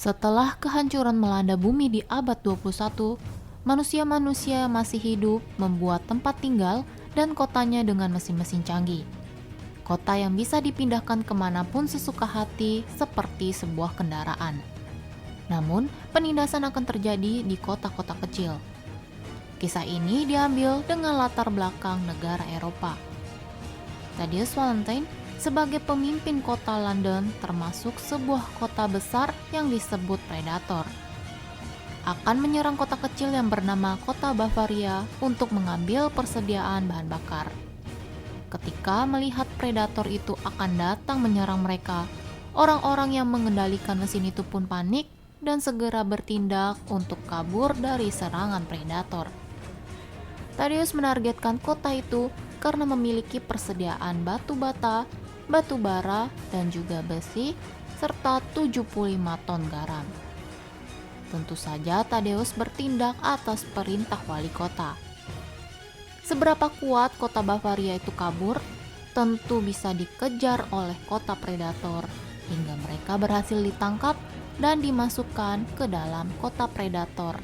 Setelah kehancuran melanda bumi di abad 21, manusia-manusia yang masih hidup membuat tempat tinggal dan kotanya dengan mesin-mesin canggih. Kota yang bisa dipindahkan kemanapun sesuka hati seperti sebuah kendaraan. Namun, penindasan akan terjadi di kota-kota kecil. Kisah ini diambil dengan latar belakang negara Eropa. Thaddeus Valentine sebagai pemimpin kota London, termasuk sebuah kota besar yang disebut predator, akan menyerang kota kecil yang bernama kota Bavaria untuk mengambil persediaan bahan bakar. Ketika melihat predator itu akan datang menyerang mereka, orang-orang yang mengendalikan mesin itu pun panik dan segera bertindak untuk kabur dari serangan predator. Thaddeus menargetkan kota itu karena memiliki persediaan batu bata, batu bara, dan juga besi, serta 75 ton garam. Tentu saja Thaddeus bertindak atas perintah wali kota. Seberapa kuat kota Bavaria itu kabur, tentu bisa dikejar oleh kota predator hingga mereka berhasil ditangkap dan dimasukkan ke dalam kota predator.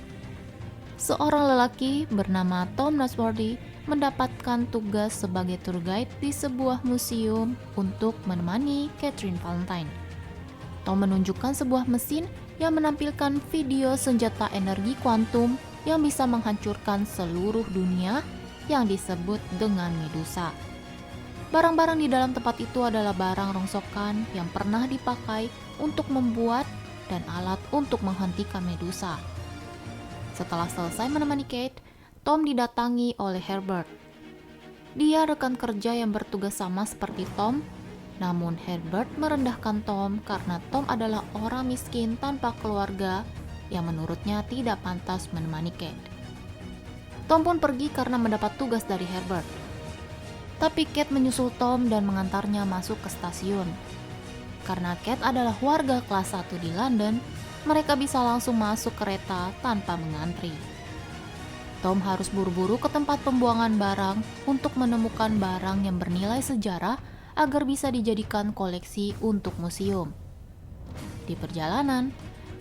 Seorang lelaki bernama Tom Nosworthy mendapatkan tugas sebagai tour guide di sebuah museum untuk menemani Catherine Valentine. Tom menunjukkan sebuah mesin yang menampilkan video senjata energi kuantum yang bisa menghancurkan seluruh dunia yang disebut dengan Medusa. Barang-barang di dalam tempat itu adalah barang rongsokan yang pernah dipakai untuk membuat dan alat untuk menghentikan Medusa. Setelah selesai menemani Kate, Tom didatangi oleh Herbert. Dia rekan kerja yang bertugas sama seperti Tom, namun Herbert merendahkan Tom karena Tom adalah orang miskin tanpa keluarga yang menurutnya tidak pantas menemani Kate. Tom pun pergi karena mendapat tugas dari Herbert. Tapi Kate menyusul Tom dan mengantarnya masuk ke stasiun. Karena Kate adalah warga kelas 1 di London, mereka bisa langsung masuk kereta tanpa mengantri. Tom harus buru-buru ke tempat pembuangan barang untuk menemukan barang yang bernilai sejarah agar bisa dijadikan koleksi untuk museum. Di perjalanan,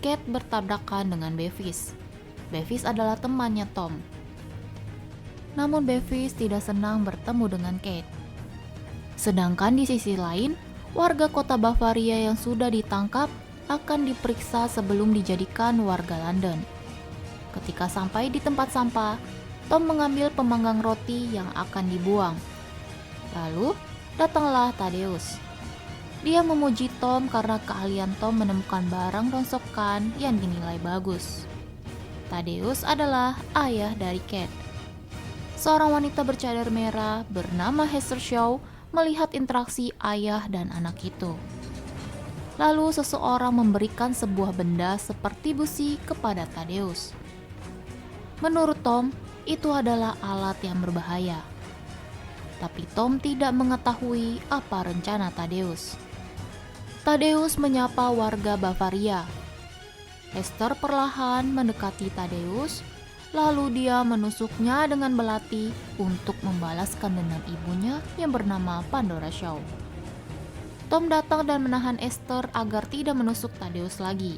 Kate bertabrakan dengan Bevis. Bevis adalah temannya Tom. Namun Bevis tidak senang bertemu dengan Kate. Sedangkan di sisi lain, warga kota Bavaria yang sudah ditangkap akan diperiksa sebelum dijadikan warga London. Ketika sampai di tempat sampah, Tom mengambil pemanggang roti yang akan dibuang. Lalu, datanglah Thaddeus. Dia memuji Tom karena keahlian Tom menemukan barang rongsokan yang dinilai bagus. Thaddeus adalah ayah dari Kate. Seorang wanita bercadar merah bernama Hester Shaw melihat interaksi ayah dan anak itu. Lalu seseorang memberikan sebuah benda seperti busi kepada Thaddeus. Menurut Tom, itu adalah alat yang berbahaya. Tapi Tom tidak mengetahui apa rencana Thaddeus. Thaddeus menyapa warga Bavaria. Hester perlahan mendekati Thaddeus, lalu dia menusuknya dengan belati untuk membalaskan dendam ibunya yang bernama Pandora Shaw. Tom datang dan menahan Esther agar tidak menusuk Thaddeus lagi.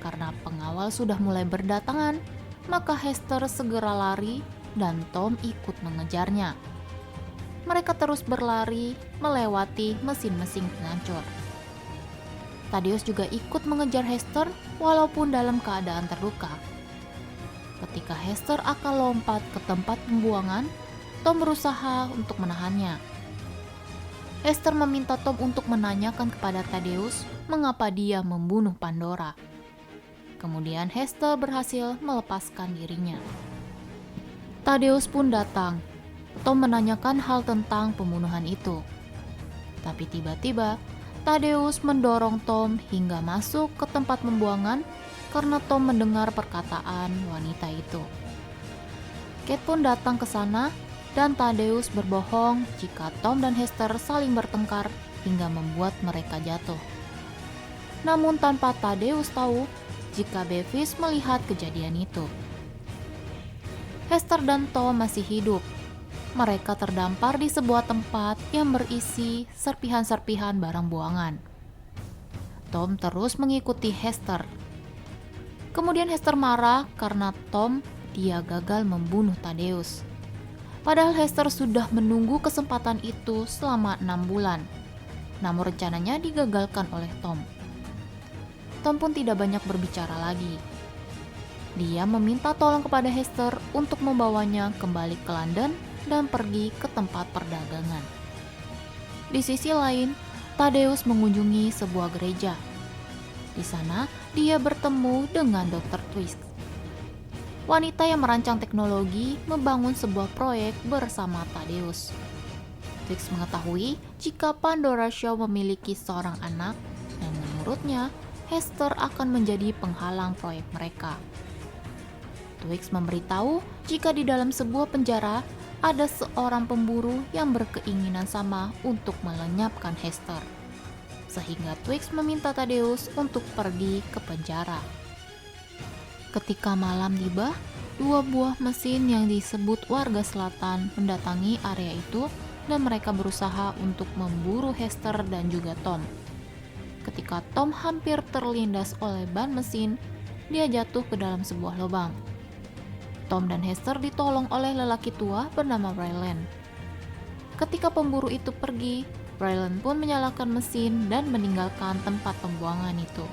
Karena pengawal sudah mulai berdatangan, maka Hester segera lari dan Tom ikut mengejarnya. Mereka terus berlari melewati mesin-mesin penghancur. Thaddeus juga ikut mengejar Hester walaupun dalam keadaan terluka. Ketika Hester akan lompat ke tempat pembuangan, Tom berusaha untuk menahannya. Hester meminta Tom untuk menanyakan kepada Thaddeus mengapa dia membunuh Pandora. Kemudian Hester berhasil melepaskan dirinya. Thaddeus pun datang. Tom menanyakan hal tentang pembunuhan itu. Tapi tiba-tiba Thaddeus mendorong Tom hingga masuk ke tempat pembuangan karena Tom mendengar perkataan wanita itu. Kate pun datang ke sana dan Thaddeus berbohong jika Tom dan Hester saling bertengkar hingga membuat mereka jatuh. Namun tanpa Thaddeus tahu jika Bevis melihat kejadian itu. Hester dan Tom masih hidup. Mereka terdampar di sebuah tempat yang berisi serpihan-serpihan barang buangan. Tom terus mengikuti Hester. Kemudian Hester marah karena dia gagal membunuh Thaddeus. Padahal Hester sudah menunggu kesempatan itu selama 6 bulan. Namun rencananya digagalkan oleh Tom. Tom pun tidak banyak berbicara lagi. Dia meminta tolong kepada Hester untuk membawanya kembali ke London dan pergi ke tempat perdagangan. Di sisi lain, Thaddeus mengunjungi sebuah gereja. Di sana, dia bertemu dengan Dr. Twisk, wanita yang merancang teknologi membangun sebuah proyek bersama Thaddeus. Twisk mengetahui jika Pandora Shaw memiliki seorang anak dan menurutnya Hester akan menjadi penghalang proyek mereka. Twisk memberitahu jika di dalam sebuah penjara ada seorang pemburu yang berkeinginan sama untuk melenyapkan Hester. Sehingga Twisk meminta Thaddeus untuk pergi ke penjara. Ketika malam tiba, 2 buah mesin yang disebut warga selatan mendatangi area itu dan mereka berusaha untuk memburu Hester dan juga Tom. Ketika Tom hampir terlindas oleh ban mesin, dia jatuh ke dalam sebuah lubang. Tom dan Hester ditolong oleh lelaki tua bernama Raylan. Ketika pemburu itu pergi, Raylan pun menyalakan mesin dan meninggalkan tempat pembuangan itu.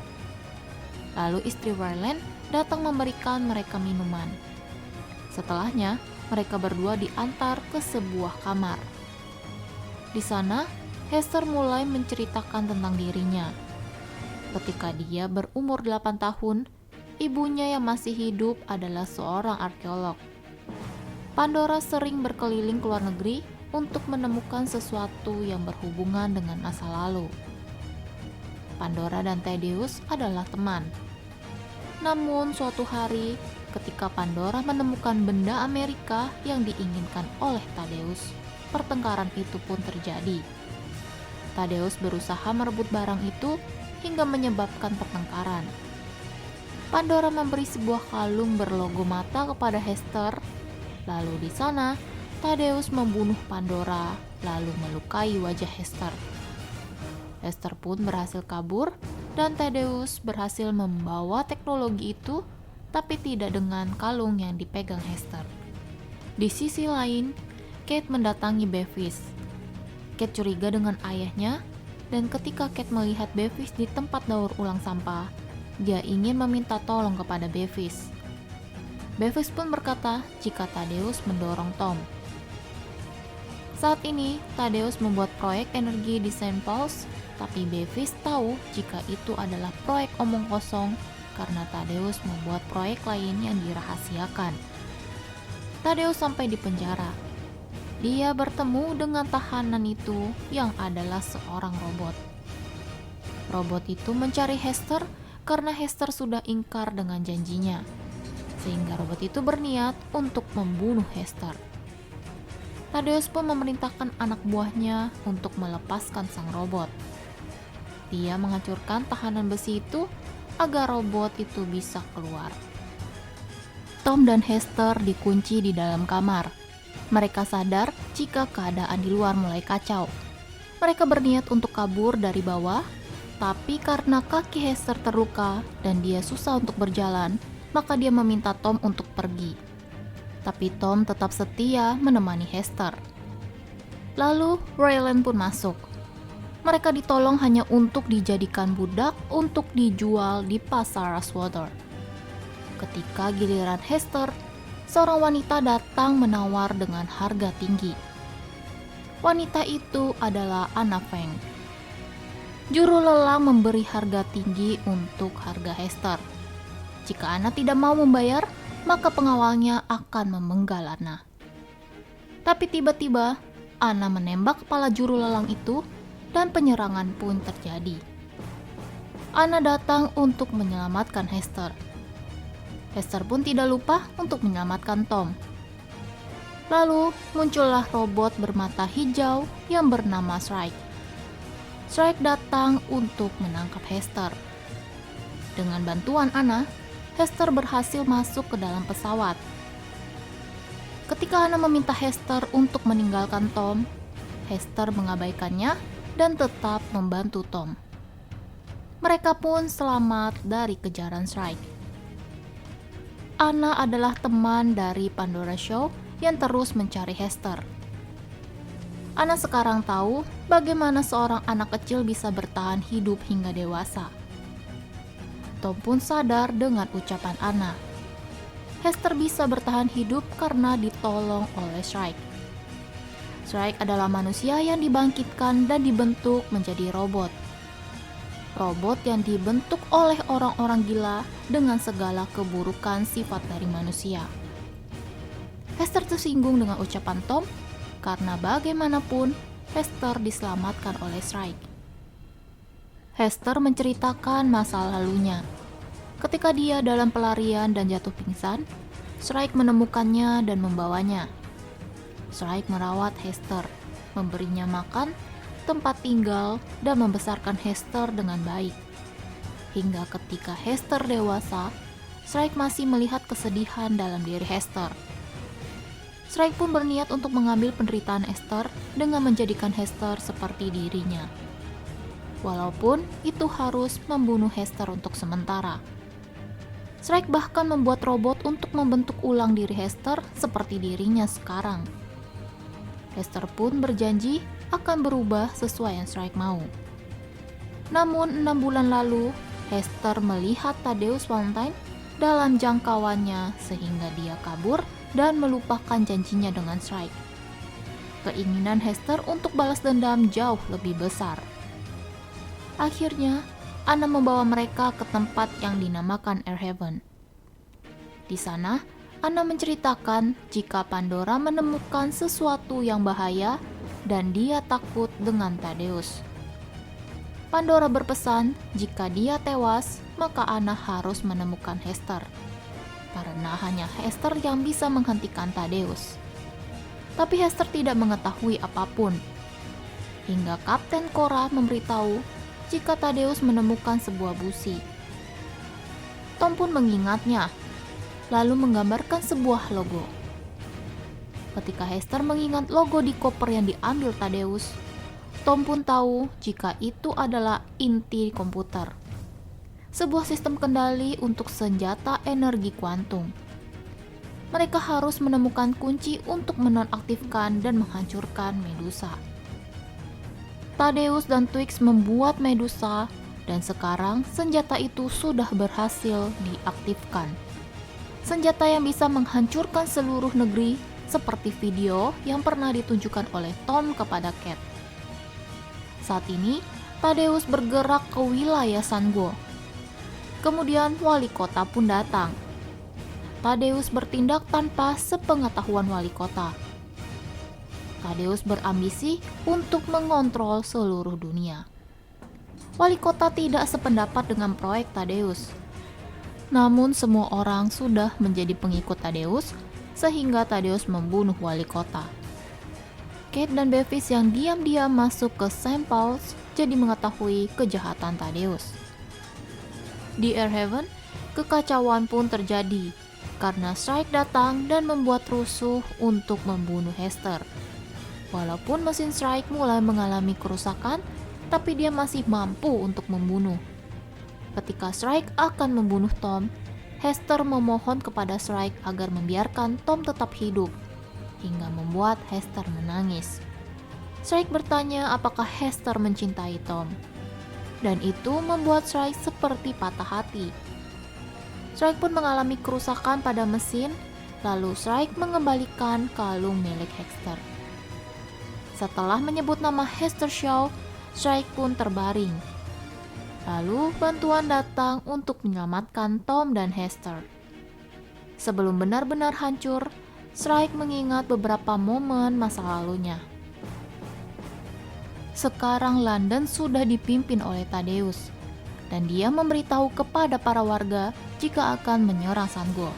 Lalu istri Raylan datang memberikan mereka minuman. Setelahnya, mereka berdua diantar ke sebuah kamar. Di sana, Hester mulai menceritakan tentang dirinya. Ketika dia berumur 8 tahun, ibunya yang masih hidup adalah seorang arkeolog. Pandora sering berkeliling ke luar negeri untuk menemukan sesuatu yang berhubungan dengan masa lalu. Pandora dan Thaddeus adalah teman. Namun suatu hari, ketika Pandora menemukan benda Amerika yang diinginkan oleh Thaddeus, pertengkaran itu pun terjadi. Thaddeus berusaha merebut barang itu hingga menyebabkan pertengkaran. Pandora memberi sebuah kalung berlogo mata kepada Hester. Lalu di sana, Thaddeus membunuh Pandora lalu melukai wajah Hester. Hester pun berhasil kabur dan Thaddeus berhasil membawa teknologi itu, tapi tidak dengan kalung yang dipegang Hester. Di sisi lain, Kate mendatangi Bevis. Kate curiga dengan ayahnya, dan ketika Kate melihat Bevis di tempat daur ulang sampah, dia ingin meminta tolong kepada Bevis. Bevis pun berkata jika Thaddeus mendorong Tom. Saat ini, Thaddeus membuat proyek energi di St. Paul's, tapi Bevis tahu jika itu adalah proyek omong kosong karena Thaddeus membuat proyek lain yang dirahasiakan. Thaddeus sampai di penjara. Dia bertemu dengan tahanan itu yang adalah seorang robot. Robot itu mencari Hester karena Hester sudah ingkar dengan janjinya, sehingga robot itu berniat untuk membunuh Hester. Thaddeus pun memerintahkan anak buahnya untuk melepaskan sang robot. Dia menghancurkan tahanan besi itu agar robot itu bisa keluar. Tom dan Hester dikunci di dalam kamar. Mereka sadar jika keadaan di luar mulai kacau. Mereka berniat untuk kabur dari bawah, tapi karena kaki Hester terluka dan dia susah untuk berjalan, maka dia meminta Tom untuk pergi. Tapi Tom tetap setia menemani Hester. Lalu Raylan pun masuk. Mereka ditolong hanya untuk dijadikan budak untuk dijual di pasar Rosewater. Ketika giliran Hester, seorang wanita datang menawar dengan harga tinggi. Wanita itu adalah Anna Feng. Juru lelang memberi harga tinggi untuk harga Hester. Jika Anna tidak mau membayar, maka pengawalnya akan memenggal Anna. Tapi tiba-tiba, Anna menembak kepala juru lelang itu dan penyerangan pun terjadi. Anna datang untuk menyelamatkan Hester. Hester pun tidak lupa untuk menyelamatkan Tom. Lalu muncullah robot bermata hijau yang bernama Shrike. Shrike datang untuk menangkap Hester. Dengan bantuan Anna, Hester berhasil masuk ke dalam pesawat. Ketika Anna meminta Hester untuk meninggalkan Tom, Hester mengabaikannya dan tetap membantu Tom. Mereka pun selamat dari kejaran Shrike. Anna adalah teman dari Pandora Show yang terus mencari Hester. Anna sekarang tahu bagaimana seorang anak kecil bisa bertahan hidup hingga dewasa. Tom pun sadar dengan ucapan Anna. Hester bisa bertahan hidup karena ditolong oleh Shrike. Shrike adalah manusia yang dibangkitkan dan dibentuk menjadi robot. Robot yang dibentuk oleh orang-orang gila dengan segala keburukan sifat dari manusia. Hester tersinggung dengan ucapan Tom karena bagaimanapun Hester diselamatkan oleh Shrike. Hester menceritakan masa lalunya. Ketika dia dalam pelarian dan jatuh pingsan, Shrike menemukannya dan membawanya. Shrike merawat Hester, memberinya makan, tempat tinggal, dan membesarkan Hester dengan baik. Hingga ketika Hester dewasa, Shrike masih melihat kesedihan dalam diri Hester. Shrike pun berniat untuk mengambil penderitaan Hester dengan menjadikan Hester seperti dirinya. Walaupun itu harus membunuh Hester untuk sementara. Shrike bahkan membuat robot untuk membentuk ulang diri Hester seperti dirinya sekarang. Hester pun berjanji akan berubah sesuai yang Shrike mau. Namun 6 bulan lalu, Hester melihat Thaddeus Valentine dalam jangkauannya sehingga dia kabur dan melupakan janjinya dengan Shrike. Keinginan Hester untuk balas dendam jauh lebih besar. Akhirnya, Anna membawa mereka ke tempat yang dinamakan Airhaven. Di sana, Anna menceritakan jika Pandora menemukan sesuatu yang bahaya dan dia takut dengan Thaddeus. Pandora berpesan jika dia tewas, maka Anna harus menemukan Hester. Karena hanya Hester yang bisa menghentikan Thaddeus. Tapi Hester tidak mengetahui apapun. Hingga Kapten Cora memberitahu jika Thaddeus menemukan sebuah busi. Tom pun mengingatnya, lalu menggambarkan sebuah logo. Ketika Hester mengingat logo di koper yang diambil Thaddeus, Tom pun tahu jika itu adalah inti komputer. Sebuah sistem kendali untuk senjata energi kuantum. Mereka harus menemukan kunci untuk menonaktifkan dan menghancurkan Medusa. Thaddeus dan Twix membuat Medusa, dan sekarang senjata itu sudah berhasil diaktifkan. Senjata yang bisa menghancurkan seluruh negeri, seperti video yang pernah ditunjukkan oleh Tom kepada Cat. Saat ini, Thaddeus bergerak ke wilayah Sango. Kemudian wali kota pun datang. Thaddeus bertindak tanpa sepengetahuan wali kota. Thaddeus berambisi untuk mengontrol seluruh dunia. Wali kota tidak sependapat dengan proyek Thaddeus. Namun semua orang sudah menjadi pengikut Thaddeus, sehingga Thaddeus membunuh wali kota. Kate dan Bevis yang diam-diam masuk ke St. Paul's jadi mengetahui kejahatan Thaddeus. Di Airhaven, kekacauan pun terjadi karena Shrike datang dan membuat rusuh untuk membunuh Hester. Walaupun mesin Shrike mulai mengalami kerusakan, tapi dia masih mampu untuk membunuh. Ketika Shrike akan membunuh Tom, Hester memohon kepada Shrike agar membiarkan Tom tetap hidup, hingga membuat Hester menangis. Shrike bertanya apakah Hester mencintai Tom, dan itu membuat Shrike seperti patah hati. Shrike pun mengalami kerusakan pada mesin, lalu Shrike mengembalikan kalung milik Hester. Setelah menyebut nama Hester Shaw, Shrike pun terbaring. Lalu bantuan datang untuk menyelamatkan Tom dan Hester. Sebelum benar-benar hancur, Shrike mengingat beberapa momen masa lalunya. Sekarang London sudah dipimpin oleh Thaddeus, dan dia memberitahu kepada para warga jika akan menyerang Sango.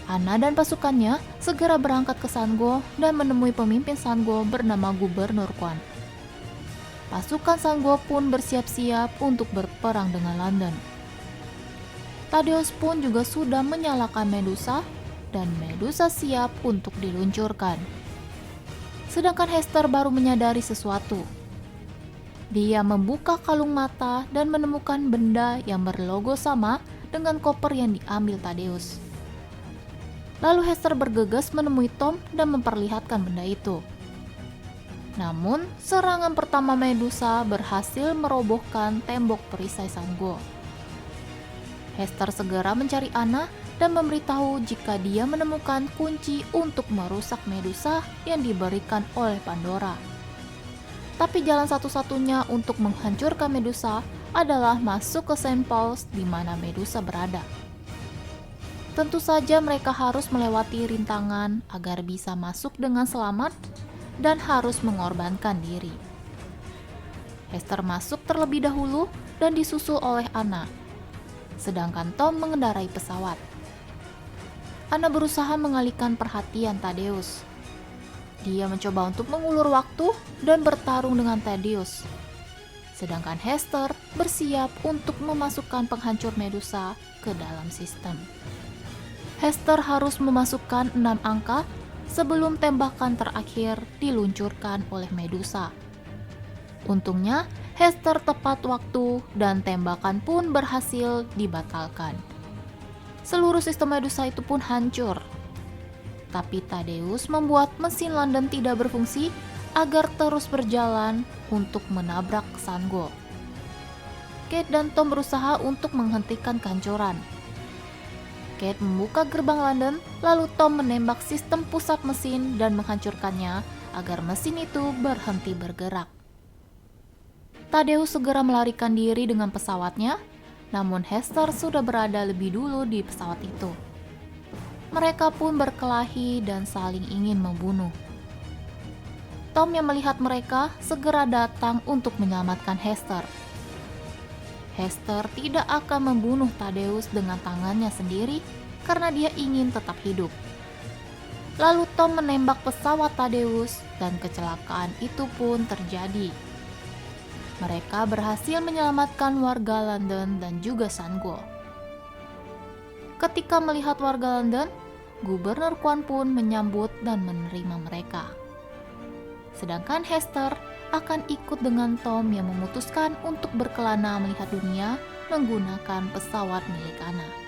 Anna dan pasukannya segera berangkat ke Sango dan menemui pemimpin Sango bernama Gubernur Quan. Pasukan Sango pun bersiap-siap untuk berperang dengan London. Thaddeus pun juga sudah menyalakan Medusa, dan Medusa siap untuk diluncurkan. Sedangkan Hester baru menyadari sesuatu. Dia membuka kalung mata dan menemukan benda yang berlogo sama dengan koper yang diambil Thaddeus. Lalu Hester bergegas menemui Tom dan memperlihatkan benda itu. Namun, serangan pertama Medusa berhasil merobohkan tembok perisai Sango. Hester segera mencari Anna dan memberitahu jika dia menemukan kunci untuk merusak Medusa yang diberikan oleh Pandora. Tapi jalan satu-satunya untuk menghancurkan Medusa adalah masuk ke St. Paul's di mana Medusa berada. Tentu saja mereka harus melewati rintangan agar bisa masuk dengan selamat dan harus mengorbankan diri. Hester masuk terlebih dahulu dan disusul oleh Anna, sedangkan Tom mengendarai pesawat. Anna berusaha mengalihkan perhatian Thaddeus. Dia mencoba untuk mengulur waktu dan bertarung dengan Thaddeus. Sedangkan Hester bersiap untuk memasukkan penghancur Medusa ke dalam sistem. Hester harus memasukkan 6 angka sebelum tembakan terakhir diluncurkan oleh Medusa. Untungnya, Hester tepat waktu dan tembakan pun berhasil dibatalkan. Seluruh sistem Medusa itu pun hancur. Tapi Thaddeus membuat mesin London tidak berfungsi agar terus berjalan untuk menabrak Sango. Kate dan Tom berusaha untuk menghentikan kehancuran. Kate membuka gerbang London, lalu Tom menembak sistem pusat mesin dan menghancurkannya agar mesin itu berhenti bergerak. Thaddeus segera melarikan diri dengan pesawatnya, namun Hester sudah berada lebih dulu di pesawat itu. Mereka pun berkelahi dan saling ingin membunuh. Tom yang melihat mereka segera datang untuk menyelamatkan Hester. Hester tidak akan membunuh Thaddeus dengan tangannya sendiri karena dia ingin tetap hidup. Lalu Tom menembak pesawat Thaddeus dan kecelakaan itu pun terjadi. Mereka berhasil menyelamatkan warga London dan juga Sango. Ketika melihat warga London, Gubernur Kwan pun menyambut dan menerima mereka. Sedangkan Hester akan ikut dengan Tom yang memutuskan untuk berkelana melihat dunia menggunakan pesawat milik Anna.